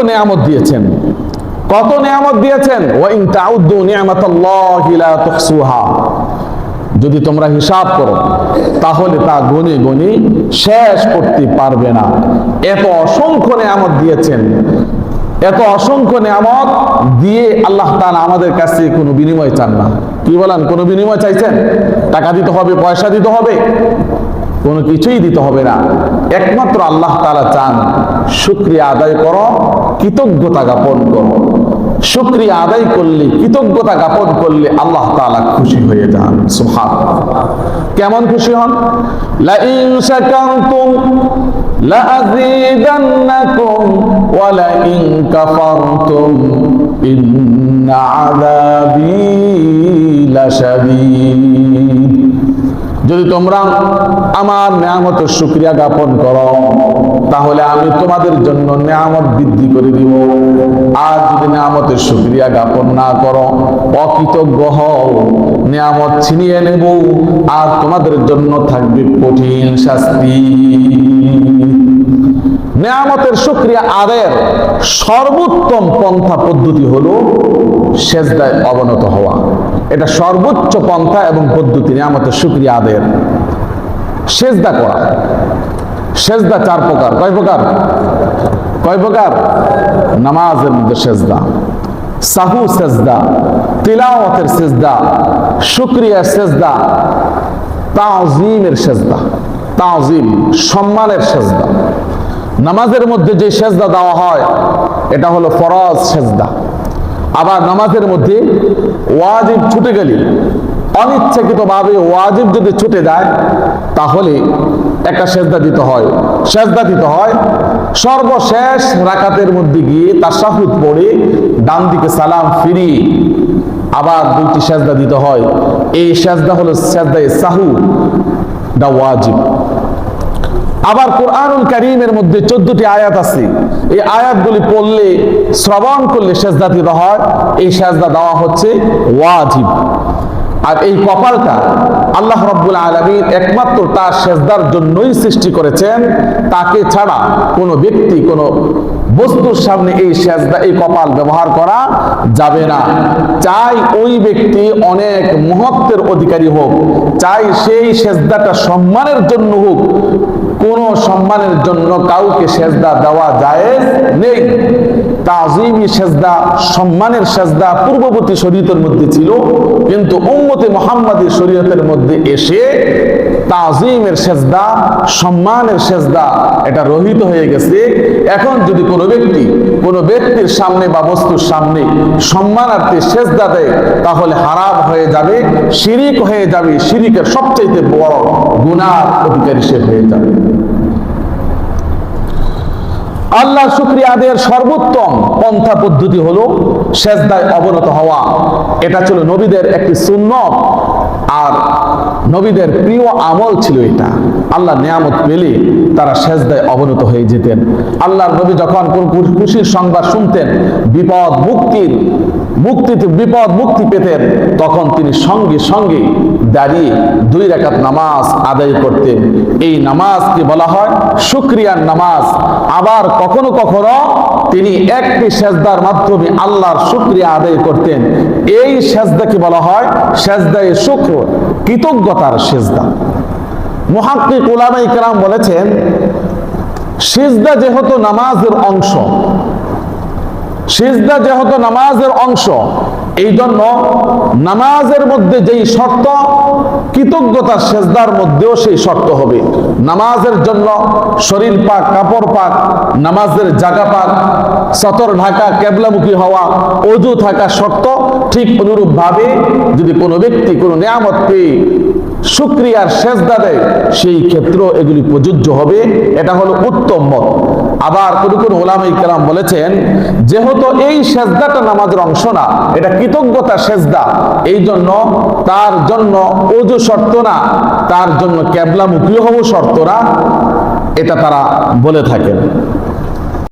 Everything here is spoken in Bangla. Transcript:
নিয়ামত দিয়েছেন, কত নিয়ামত দিয়েছেন। ওয়া ইন তাউদ্দু নি'মাতাল্লাহি লা তুহসুহা, যদি তোমরা হিসাব করো তাহলে তা গুনে গুনে শেষ করতে পারবে না। এত অসংখ্য নিয়ামত দিয়েছেন, এত অসংখ্য নিয়ামত দিয়ে আল্লাহ তাআলা আমাদের কাছে কোনো বিনিময় চান না। কি বলেন, কোনো বিনিময় চাইছেন? টাকা দিতে হবে, পয়সা দিতে হবে? কোনো কিছুই দিতে হবে না। একমাত্র আল্লাহ তাআলা চান শুকরিয়া আদায় করো, কৃতজ্ঞতা জ্ঞাপন করো। শুকরিয়া আদায় করলে, কৃতজ্ঞতা জ্ঞাপন করলে আল্লাহ তাআলা খুশি হয়ে যান। সুবহানাল্লাহ। কেমন খুশি হন? লা ইন শাকারতুম লা আযীদান্নাকুম ওয়া লা ইন কাফারতুম ইন্না আযাবী লাশাদীদ। যদি তোমরা আমার নিয়ামতের শুকরিয়া জ্ঞাপন করো তাহলে আমি তোমাদের জন্য নিয়ামত বৃদ্ধি করে দিব। আর যদি নিয়ামতের শুকরিয়া জ্ঞাপন না করো, অকৃতজ্ঞ হও, নিয়ামত ছিনিয়ে নেব আর তোমাদের জন্য থাকবে কঠিন শাস্তি। নিয়ামতের শুকরিয়া আদায়ের সর্বোত্তম পন্থা পদ্ধতি হলো সেজদায় অবনত হওয়া। এটা সর্বোচ্চ পন্থা এবং পদ্ধতি নিয়ামতের শুকরিয়া আদায়ের। সেজদা করা। সেজদা 4 প্রকার। কয় প্রকার? কয় প্রকার? নামাজের মধ্যে সেজদা, সাহু সেজদা, তিলাওয়াতের সেজদা, শুকরিয়ার সেজদা, তাজিমের সেজদা। তাজিম সম্মানের সেজদা। নামাজের মধ্যে যে সেজদা দেওয়া হয় এটা হলো ফরজ সেজদা। আবার নামাজের মধ্যে ওয়াজিব ছুটে গেলে, অনিচ্ছাকৃতভাবে ওয়াজিব যদি ছুটে যায় তাহলে একটা সেজদা দিতে হয়। সেজদা দিতে হয় সর্বশেষ রাকাতের মধ্যে গিয়ে তাশাহুদ পড়ে ডান দিকে সালাম ফিরিয়ে আবার 2টি সেজদা দিতে হয়। এই সেজদা হলো সেজদায়ে সাহু, দা ওয়াজিব। আবার কোরআনুল কারীমের মধ্যে 14টি আয়াত আছে। এই আয়াতগুলি পড়লে, শ্রবণ করলে সেজদা দিতে হয়। এই সেজদা দেওয়া হচ্ছে ওয়াজিব। আর এই কপালটা আল্লাহ রাব্বুল আলামিন একমাত্র তার সেজদার জন্যই সৃষ্টি করেছেন। তাকে ছাড়া কোনো ব্যক্তি, কোনো বস্তুর সামনে এই সেজদা, এই কপাল ব্যবহার করা যাবে না। চাই ওই ব্যক্তি অনেক মহত্বের অধিকারী হোক, চাই সেই সেজদাটা সম্মানের জন্য হোক, কোন সম্মানের জন্য কাউকে সেজদা দেওয়া জায়েজ নেই। তাজিমি সেজদা, সম্মানের সেজদা পূর্ববর্তী শরীয়তের মধ্যে ছিল, কিন্তু উম্মতে মুহাম্মাদী শরীয়তের মধ্যে এসে তাজিমের সেজদা, সম্মানের সেজদা এটা রহিত হয়ে গেছে। এখন যদি কোনো ব্যক্তি কোনো ব্যক্তির সামনে বা বস্তুর সামনে সম্মানার্থে সেজদা দেয় তাহলে হারাম হয়ে যাবে, শিরিক হয়ে যাবে, শিরিকের সবচেয়ে বড় গুনার অধিকারী সে হয়ে যাবে। আল্লাহর শুকরিয়া আদায়ের সর্বোত্তম পন্থা পদ্ধতি হলো সেজদায় অবনত হওয়া। এটা ছিল নবীদের একটি সুন্নত আর নবীদের প্রিয় আমল ছিল এটা। আল্লাহ নিয়ামত পেলে তারা সেজদায় অবনত হয়ে যেতেন। আল্লাহর নবী যখন কোন খুশির সংবাদ শুনতেন, বিপদ মুক্তি পেতেন, তখন তিনি সঙ্গে সঙ্গে দাঁড়িয়ে 2 রাকাত নামাজ আদায় করতেন। এই নামাজকে বলা হয় শুকরিয়ার নামাজ। আবার কখনো কখনো তিনি একটি সেজদার মাধ্যমে আল্লাহর শুকরিয়া আদায় করতেন। এই সেজদাকে বলা হয় সেজদায়ে শুকর, কৃতজ্ঞতার সেজদা। মুহাক্কিক উলামায়ে কেরাম বলেছেন, সিজদা যেহেতু নামাজের অংশ, সিজদা যেহেতু নামাজের অংশ, এই জন্য নামাজের মধ্যে যেই শর্ত, কৃতজ্ঞতার সেজদার মধ্যেও সেই শর্ত হবে। নামাজের জন্য শরীর পাক, কাপড় পাক, নামাজের জায়গা পাক, সতর ঢাকা, কেবলামুখী হওয়া, ওযু থাকা শর্ত। ঠিক অনুরূপ ভাবে যদি কোনো ব্যক্তি কোনো নিয়ামত পেয়ে শুকরিয়ার সেজদা দেয়, সেই ক্ষেত্রেও এগুলি প্রযোজ্য হবে। এটা হলো উত্তম মত। আবার কোন উলামায়ে কেরাম বলেছেন, যেহেতু এই সেজদাটা নামাজের অংশ না, এটা কৃতজ্ঞতা সেজদা, এই জন্য তার জন্য ওযু শর্ত না, তার জন্য কিবলামুখী হওয়া শর্ত না, এটা তারা বলে থাকেন।